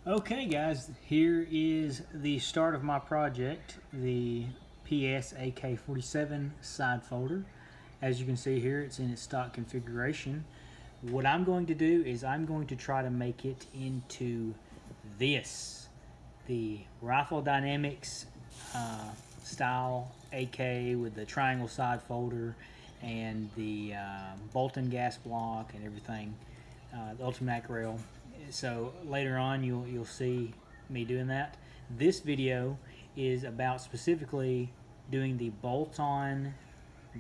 Okay guys, here is the start of my project, the PS AK47 side folder. As you can see here, it's in its stock configuration. What I'm going to do is I'm going to try to make it into this, the Rifle Dynamics style AK with the triangle side folder and the Bolton gas block and everything, the Ultimac rail. So later on you'll see me doing that. This video is about specifically doing the bolt-on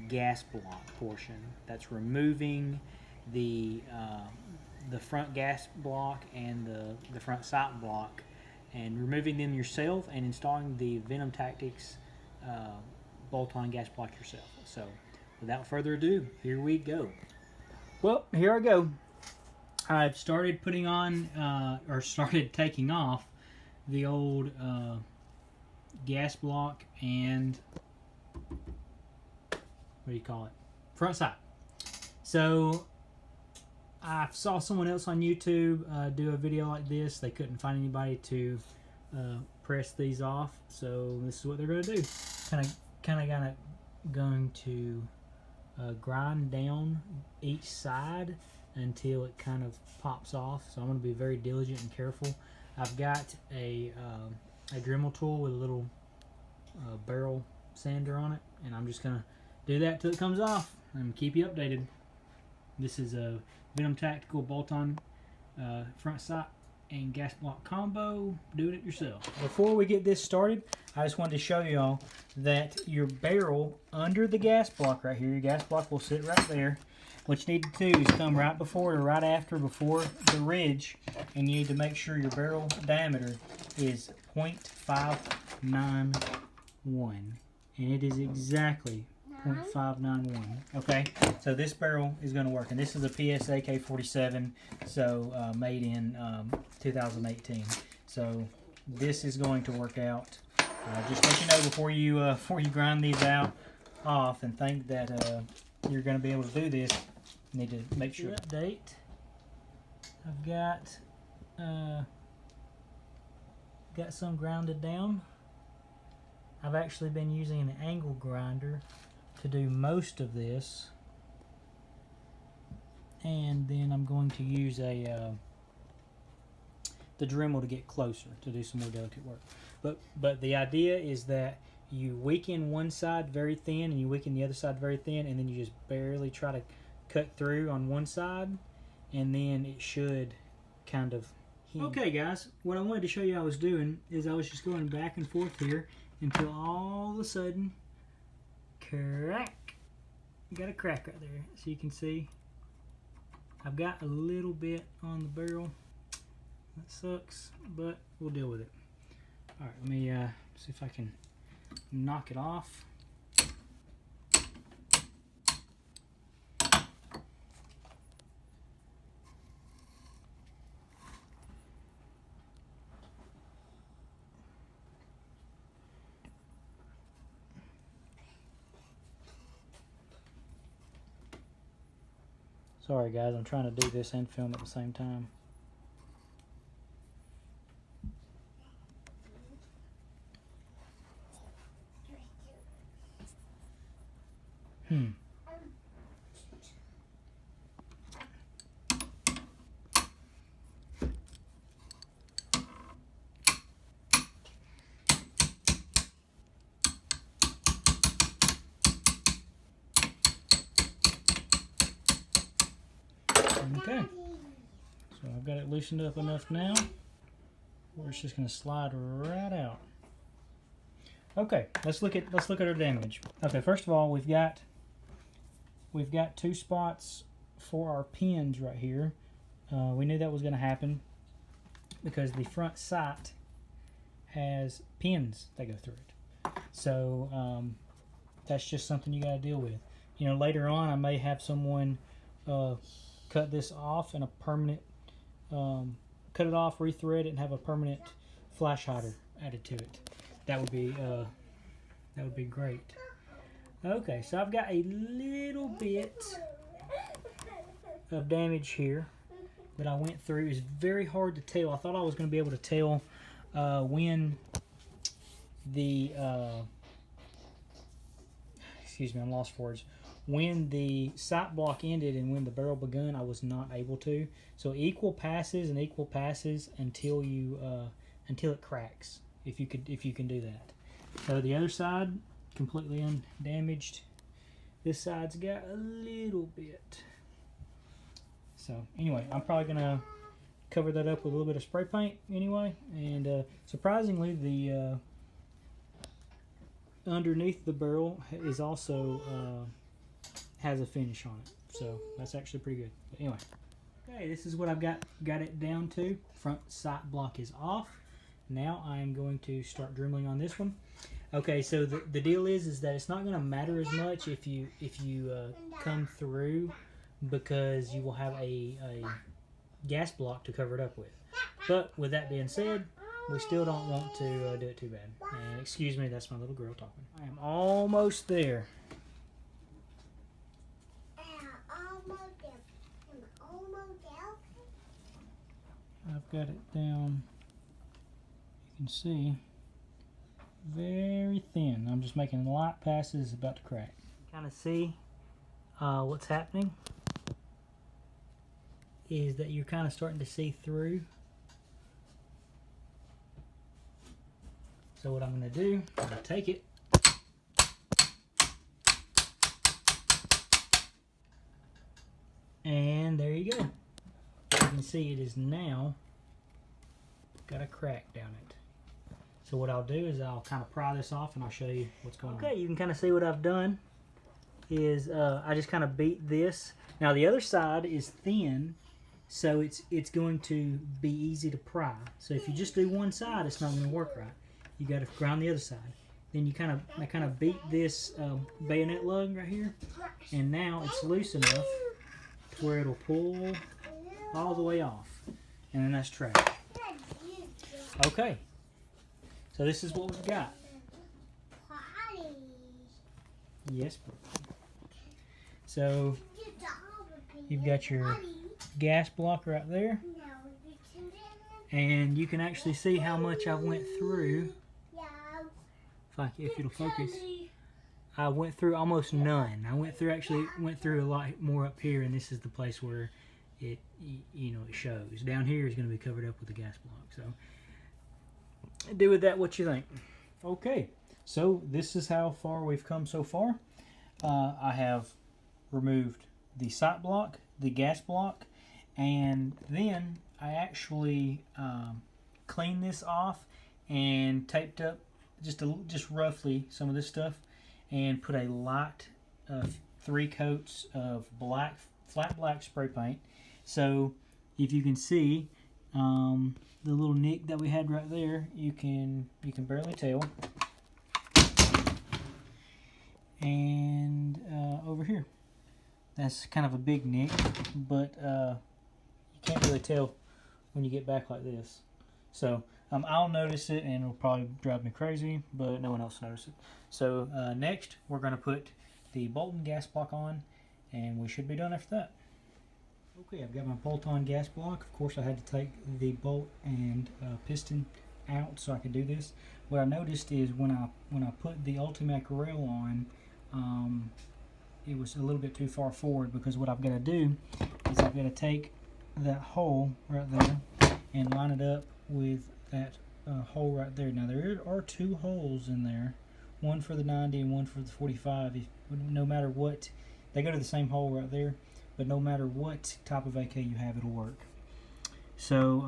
gas block portion. That's removing the front gas block and the front sight block, and removing them yourself and installing the Venom Tactics bolt-on gas block yourself. So without further ado, here we go. Well, here I go. I've started putting on, or started taking off the old gas block and, what do you call it? Front sight. So I saw someone else on YouTube do a video like this. They couldn't find anybody to press these off, so this is what they're going to do. Kind of going to grind down each side until it kind of pops off. So I'm going to be very diligent and careful. I've got a Dremel tool with a little barrel sander on it, and I'm just going to do that till it comes off and keep you updated. This is a Venom Tactical bolt-on front sight and gas block combo. Do it yourself. Before we get this started, I just wanted to show y'all that your barrel under the gas block right here, your gas block will sit right there. What you need to do is come right before or right after, before the ridge, and you need to make sure your barrel diameter is 0.591, and it is exactly 0.591. Okay, so this barrel is going to work, and this is a PS AK47, so made in 2018. So this is going to work out. Just let you know before you grind these off and think that you're going to be able to do this. You need to make sure. Update. I've got some grounded down. I've actually been using an angle grinder to do most of this, and then I'm going to use the Dremel to get closer to do some more delicate work. But the idea is that you weaken one side very thin and you weaken the other side very thin, and then you just barely try to cut through on one side, and then it should kind of heat. Okay guys, what I wanted to show you I was doing is I was just going back and forth here until all of a sudden, crack. You got a crack right there, so you can see I've got a little bit on the barrel. That sucks, but we'll deal with it. Alright, let me see if I can knock it off. Sorry guys, I'm trying to do this and film at the same time. Okay, so I've got it loosened up enough now where it's just going to slide right out. Okay, let's look at our damage. Okay, first of all, we've got two spots for our pins right here. We knew that was going to happen because the front sight has pins that go through it. So that's just something you got to deal with. You know, later on I may have someone cut this off and a permanent, cut it off, rethread it, and have a permanent flash hider added to it. That would be great. Okay, so I've got a little bit of damage here. that I went through. It's very hard to tell. I thought I was going to be able to tell when the excuse me, I'm lost for words. When the sight block ended and when the barrel begun, I was not able to. So equal passes and equal passes until you until it cracks. If you can do that. So the other side completely undamaged. This side's got a little bit. So anyway, I'm probably gonna cover that up with a little bit of spray paint anyway. And surprisingly, the underneath the barrel is also has a finish on it, so that's actually pretty good. But anyway, okay, this is what I've got it down to. Front sight block is off. Now I'm going to start dribbling on this one. Okay, so the deal is that it's not going to matter as much if you come through, because you will have a gas block to cover it up with. But with that being said, we still don't want to do it too bad. And excuse me, that's my little girl talking. I am almost there. I've got it down, you can see, very thin. I'm just making light passes, about to crack. Kind of see what's happening is that you're kind of starting to see through. So what I'm going to do, I'm going to take it, and there you go. You can see it is now got a crack down it. So what I'll do is I'll kind of pry this off and I'll show you what's going on. Okay, you can kind of see what I've done is I just kind of beat this. Now the other side is thin, so it's going to be easy to pry. So if you just do one side, it's not going to work right. You got to grind the other side. Then I kind of beat this bayonet lug right here, and now it's loose enough to where it'll pull all the way off, and then that's trash. Okay, so this is what we've got. Yes. So you've got your gas block right there, and you can actually see how much I went through. If it'll focus, I went through almost none. I actually went through a lot more up here, and this is the place where it shows. Down here is going to be covered up with the gas block. So do with that what you think. Okay, so this is how far we've come so far. I have removed the sight block, the gas block, and then I actually cleaned this off and taped up just roughly some of this stuff, and put a light 3 coats of flat black spray paint. So if you can see the little nick that we had right there, you can barely tell. And over here, that's kind of a big nick, but you can't really tell when you get back like this. So I'll notice it, and it'll probably drive me crazy, but no one else notices it. So next, we're going to put the Bolton gas block on, and we should be done after that. Okay, I've got my bolt-on gas block. Of course, I had to take the bolt and piston out so I could do this. What I noticed is when I put the Ultimac rail on, it was a little bit too far forward, because what I've got to do is I've got to take that hole right there and line it up with that hole right there. Now there are 2 holes in there, one for the 90 and one for the 45. No matter what, they go to the same hole right there, but no matter what type of AK you have, it'll work. So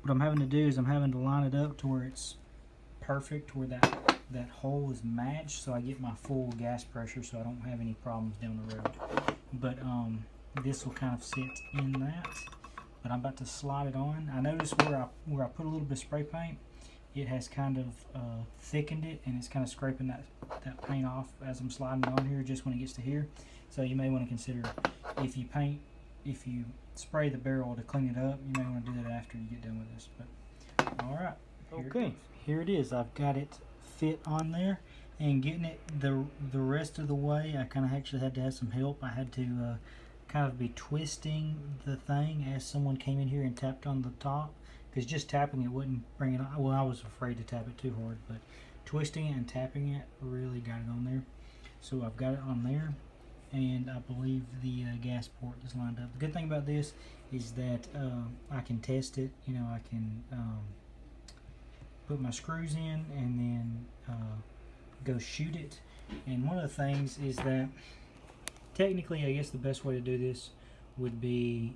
what I'm having to do is I'm having to line it up to where it's perfect, where that hole is matched, so I get my full gas pressure, so I don't have any problems down the road. But this will kind of sit in that. But I'm about to slide it on. I noticed where I put a little bit of spray paint, it has kind of thickened it, and it's kind of scraping that paint off as I'm sliding it on here, just when it gets to here. So you may want to consider, if you spray the barrel to clean it up, you may want to do that after you get done with this. But all right, okay, here it is. I've got it fit on there, and getting it the rest of the way, I kind of actually had to have some help. I had to kind of be twisting the thing as someone came in here and tapped on the top, because just tapping it wouldn't bring it on. Well, I was afraid to tap it too hard, but twisting it and tapping it really got it on there. So I've got it on there, and I believe the gas port is lined up. The good thing about this is that I can test it. You know, I can put my screws in and then go shoot it. And one of the things is that technically, I guess the best way to do this would be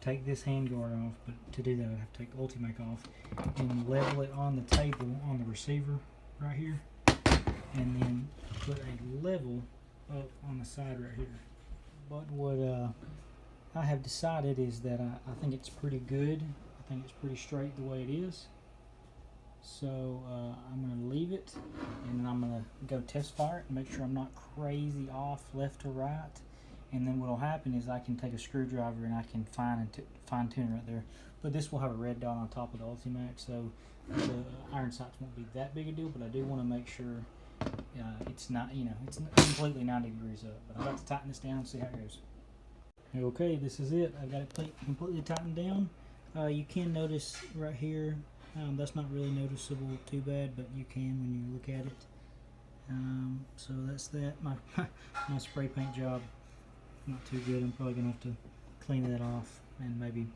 take this handguard off, but to do that I have to take the Ultimac off and level it on the table on the receiver right here, and then put a level up on the side right here. But what I have decided is that I think it's pretty good. I think it's pretty straight the way it is. So I'm going to leave it, and then I'm going to go test fire it and make sure I'm not crazy off left to right. And then what will happen is I can take a screwdriver and I can fine tune it right there. But this will have a red dot on top of the Ultimac, so the iron sights won't be that big a deal. But I do want to make sure it's not, you know, it's completely 90 degrees up. But I'm about to tighten this down and see how it goes. Okay, this is it. I've got it completely tightened down. You can notice right here, that's not really noticeable too bad, but you can when you look at it. So that's that. My spray paint job, not too good. I'm probably gonna have to clean that off and maybe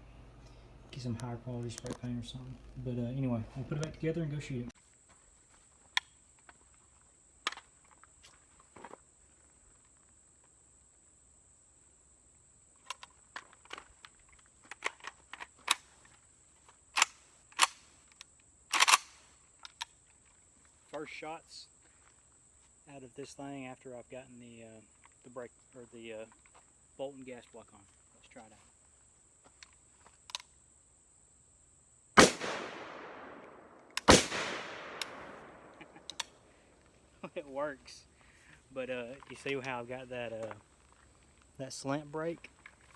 get some higher quality spray paint or something. But anyway, I'll put it back together and go shoot it. First shots out of this thing after I've gotten the brake or the Bolton gas block on. Let's try it out. It works, but you see how I've got that slant brake?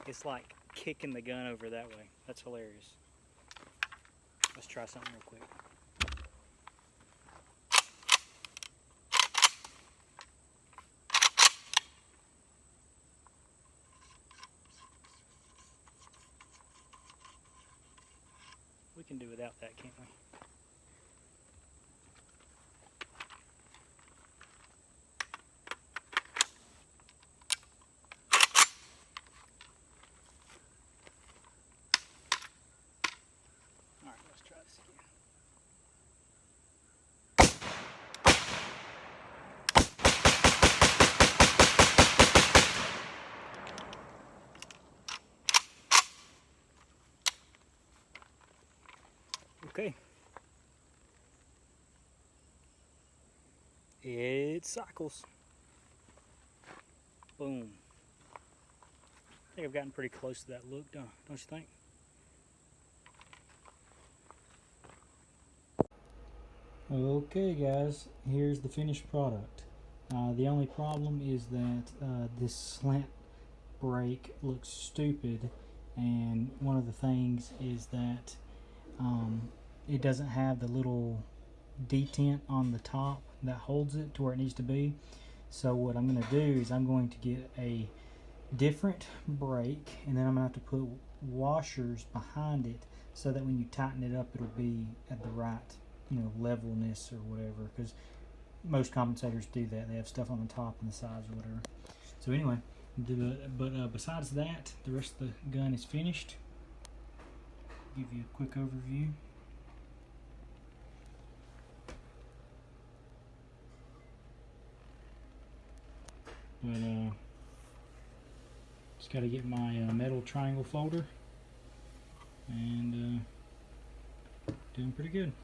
It's like kicking the gun over that way. That's hilarious. Let's try something real quick. We can do without that, can't we? Alright, let's try this again. Okay. It cycles. Boom. I think I've gotten pretty close to that look, don't you think? Okay guys, here's the finished product. The only problem is that this slant brake looks stupid, and one of the things is that it doesn't have the little detent on the top that holds it to where it needs to be. So what I'm going to do is I'm going to get a different brake, and then I'm going to have to put washers behind it so that when you tighten it up it'll be at the right, you know, levelness or whatever, because most compensators do that. They have stuff on the top and the sides or whatever. So anyway, but besides that, the rest of the gun is finished. Give you a quick overview. But just got to get my metal triangle folder, and doing pretty good.